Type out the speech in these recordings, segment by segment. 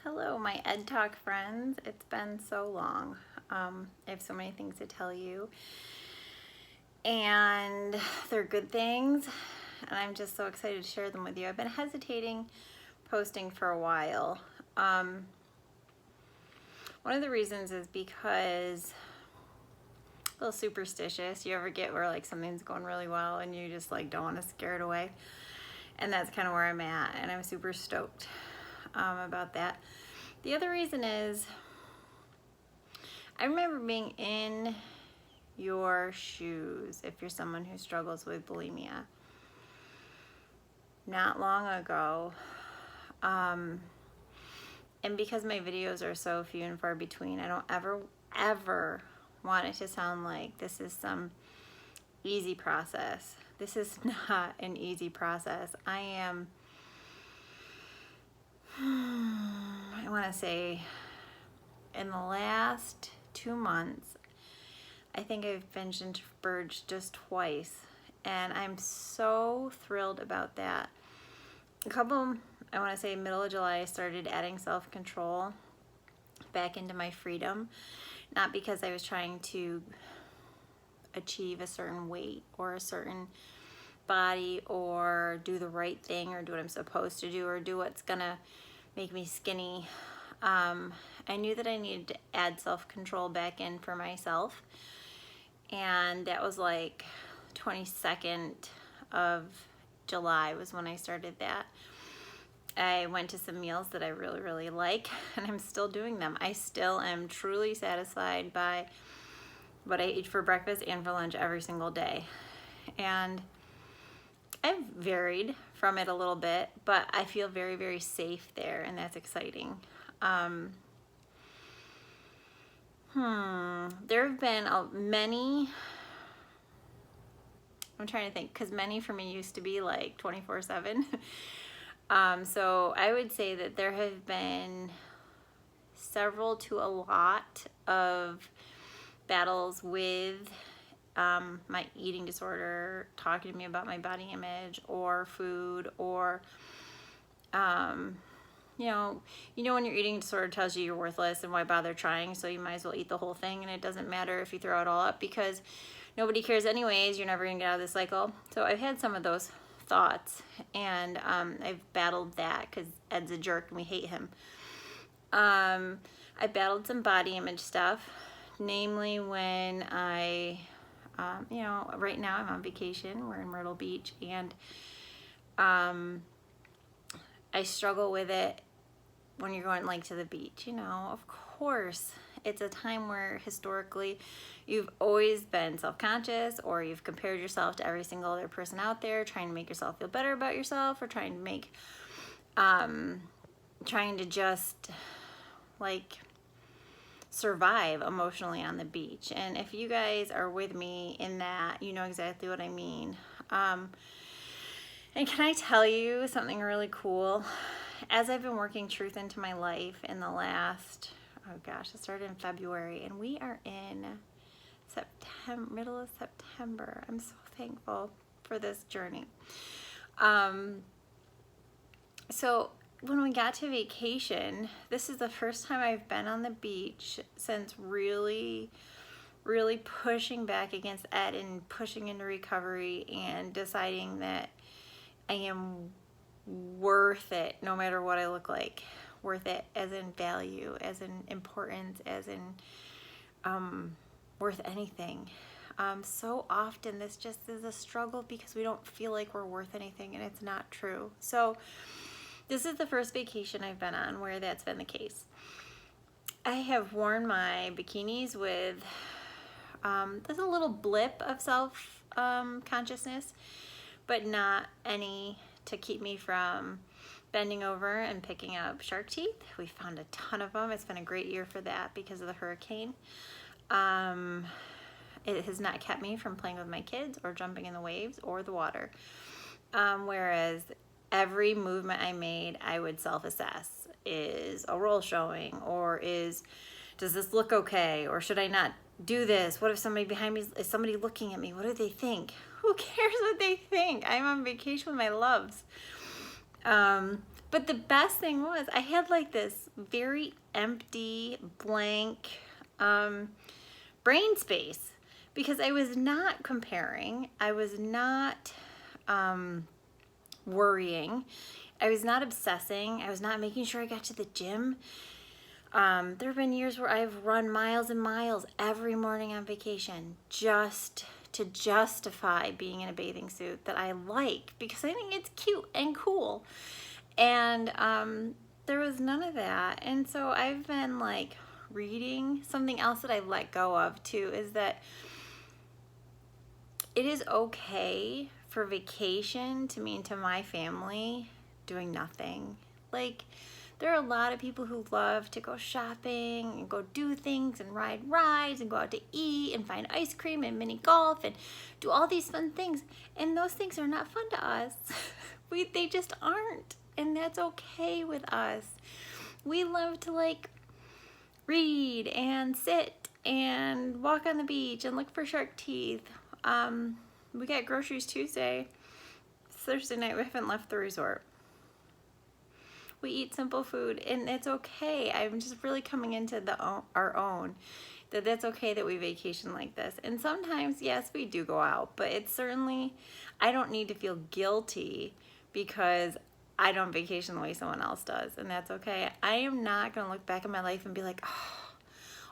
Hello, my Ed Talk friends. It's been so long. I have so many things to tell you, and they're good things, and I'm just so excited to share them with you. I've been hesitating posting for a while. One of the reasons is because a little superstitious. You ever get where like something's going really well and you just like don't want to scare it away? And that's kind of where I'm at, and I'm super stoked about that. The other reason is I remember being in your shoes if you're someone who struggles with bulimia not long ago. And because my videos are so few and far between, I don't ever want it to sound like this is some easy process. This is not an easy process. I want to say in the last 2 months, I think I've binged and purged just twice, and I'm so thrilled about that. I want to say middle of July, I started adding self-control back into my freedom, not because I was trying to achieve a certain weight or a certain body or do the right thing or do what I'm supposed to do or do what's gonna make me skinny. I knew that I needed to add self-control back in for myself, and that was like 22nd of July was when I started that. I went to some meals that I really like, and I'm still doing them. I still am truly satisfied by what I eat for breakfast and for lunch every single day. And I've varied from it a little bit, but I feel very safe there, and that's exciting. There have been many, I'm trying to think, because many for me used to be like 24/7. So I would say that there have been several to a lot of battles with my eating disorder, talking to me about my body image or food, or you know when your eating disorder tells you you're worthless and why bother trying, so you might as well eat the whole thing, and it doesn't matter if you throw it all up because nobody cares anyways, you're never gonna get out of the cycle. So I've had some of those thoughts, and I've battled that because Ed's a jerk and we hate him. I battled some body image stuff, namely when I right now I'm on vacation. We're in Myrtle Beach, and I struggle with it when you're going like to the beach. Of course, it's a time where historically you've always been self-conscious, or you've compared yourself to every single other person out there, trying to make yourself feel better about yourself, or trying to just like survive emotionally on the beach. And if you guys are with me in that, you know exactly what I mean. And can I tell you something really cool? As I've been working truth into my life in the last, it started in February, and we are in September, middle of September. I'm so thankful for this journey. So when we got to vacation, this is the first time I've been on the beach since really pushing back against Ed and pushing into recovery and deciding that I am worth it no matter what I look like. Worth it as in value, as in importance, as in worth anything. So often this just is a struggle because we don't feel like we're worth anything, and it's not true. So this is the first vacation I've been on where that's been the case. I have worn my bikinis with there's a little blip of self-consciousness, but not any to keep me from bending over and picking up shark teeth. We found a ton of them. It's been a great year for that because of the hurricane. It has not kept me from playing with my kids or jumping in the waves or the water. Whereas every movement I made, I would self-assess. Is a roll showing? Or does this look okay? Or should I not do this? What if somebody behind me, is somebody looking at me? What do they think? Who cares what they think? I'm on vacation with my loves. But the best thing was I had like this very empty, blank brain space because I was not comparing. I was not worrying. I was not obsessing. I was not making sure I got to the gym. There have been years where I've run miles and miles every morning on vacation just to justify being in a bathing suit that I like because I think it's cute and cool. And there was none of that. And so I've been like reading. Something else that I let go of too is that it is okay for vacation to mean to my family doing nothing. Like, there are a lot of people who love to go shopping and go do things and ride rides and go out to eat and find ice cream and mini golf and do all these fun things. And those things are not fun to us. They just aren't. And that's okay with us. We love to like read and sit and walk on the beach and look for shark teeth. We got groceries Tuesday. It's Thursday night. We haven't left the resort. We eat simple food, and it's okay. I'm just really coming into our own. That's okay that we vacation like this. And sometimes, yes, we do go out, but it's certainly, I don't need to feel guilty because I don't vacation the way someone else does, and that's okay. I am not going to look back at my life and be like, oh,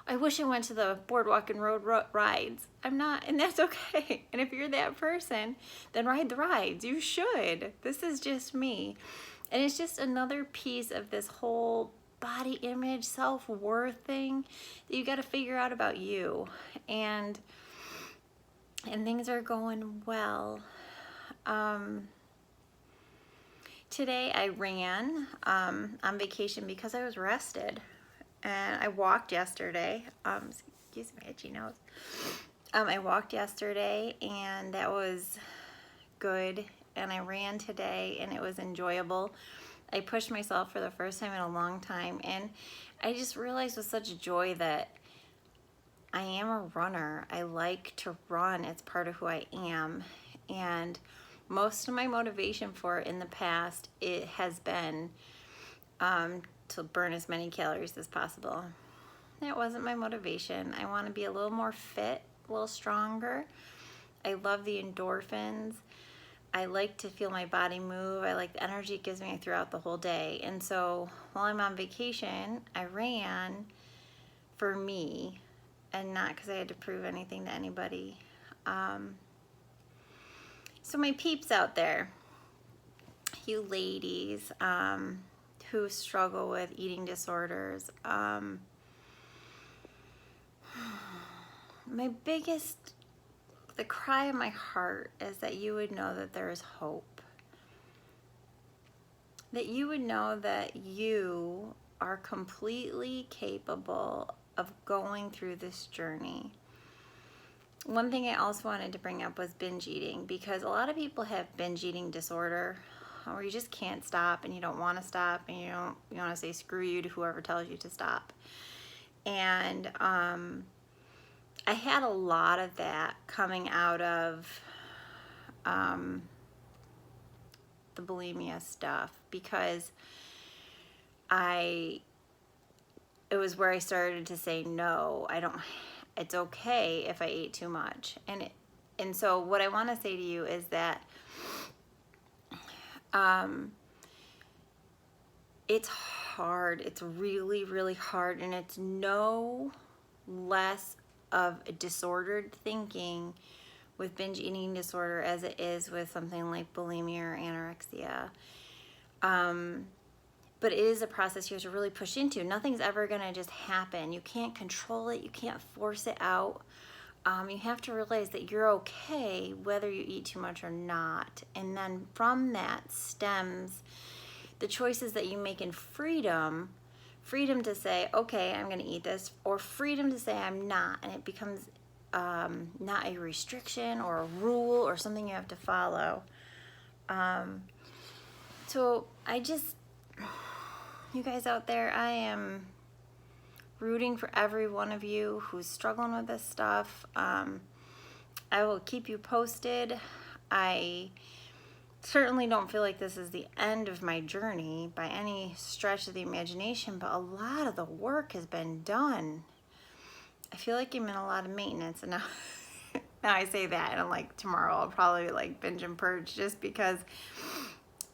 I wish I went to the boardwalk and road rides. I'm not, and that's okay. And if you're that person, then ride the rides. You should. This is just me. And it's just another piece of this whole body image, self-worth thing that you got to figure out about you. And things are going well. Today I ran on vacation because I was rested. And I walked yesterday. Excuse my itchy nose. I walked yesterday, and that was good. And I ran today, and it was enjoyable. I pushed myself for the first time in a long time, and I just realized with such joy that I am a runner. I like to run. It's part of who I am. And most of my motivation for it in the past, it has been to burn as many calories as possible. That wasn't my motivation. I want to be a little more fit, a little stronger. I love the endorphins. I like to feel my body move. I like the energy it gives me throughout the whole day. And so while I'm on vacation, I ran for me and not because I had to prove anything to anybody. So my peeps out there, you ladies who struggle with eating disorders, the cry of my heart is that you would know that there is hope. That you would know that you are completely capable of going through this journey. One thing I also wanted to bring up was binge eating, because a lot of people have binge eating disorder where you just can't stop and you don't want to stop and you want to say screw you to whoever tells you to stop. And I had a lot of that coming out of the bulimia stuff, because it was where I started to say, no, it's okay if I ate too much. And so what I want to say to you is that it's hard. It's really, really hard. And it's no less of a disordered thinking with binge eating disorder as it is with something like bulimia or anorexia. But it is a process you have to really push into. Nothing's ever going to just happen. You can't control it. You can't force it out. You have to realize that you're okay whether you eat too much or not. And then from that stems the choices that you make in freedom to say, okay, I'm going to eat this, or freedom to say I'm not. And it becomes not a restriction or a rule or something you have to follow. So you guys out there, I am rooting for every one of you who's struggling with this stuff. I will keep you posted. I certainly don't feel like this is the end of my journey by any stretch of the imagination, but a lot of the work has been done. I feel like I'm in a lot of maintenance, and now now I say that and I'm like, tomorrow I'll probably like binge and purge just because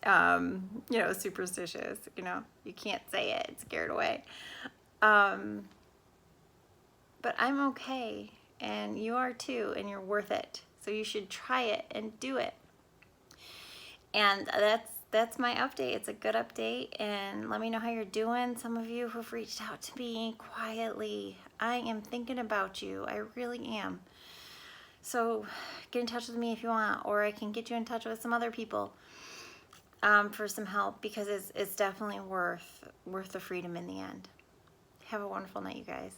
you know, superstitious, you know, you can't say it, it's scared away. But I'm okay, and you are too, and you're worth it. So you should try it and do it. And that's my update. It's a good update, and let me know how you're doing. Some of you who've reached out to me quietly, I am thinking about you. I really am. So get in touch with me if you want, or I can get you in touch with some other people for some help, because it's definitely worth the freedom in the end. Have a wonderful night, you guys.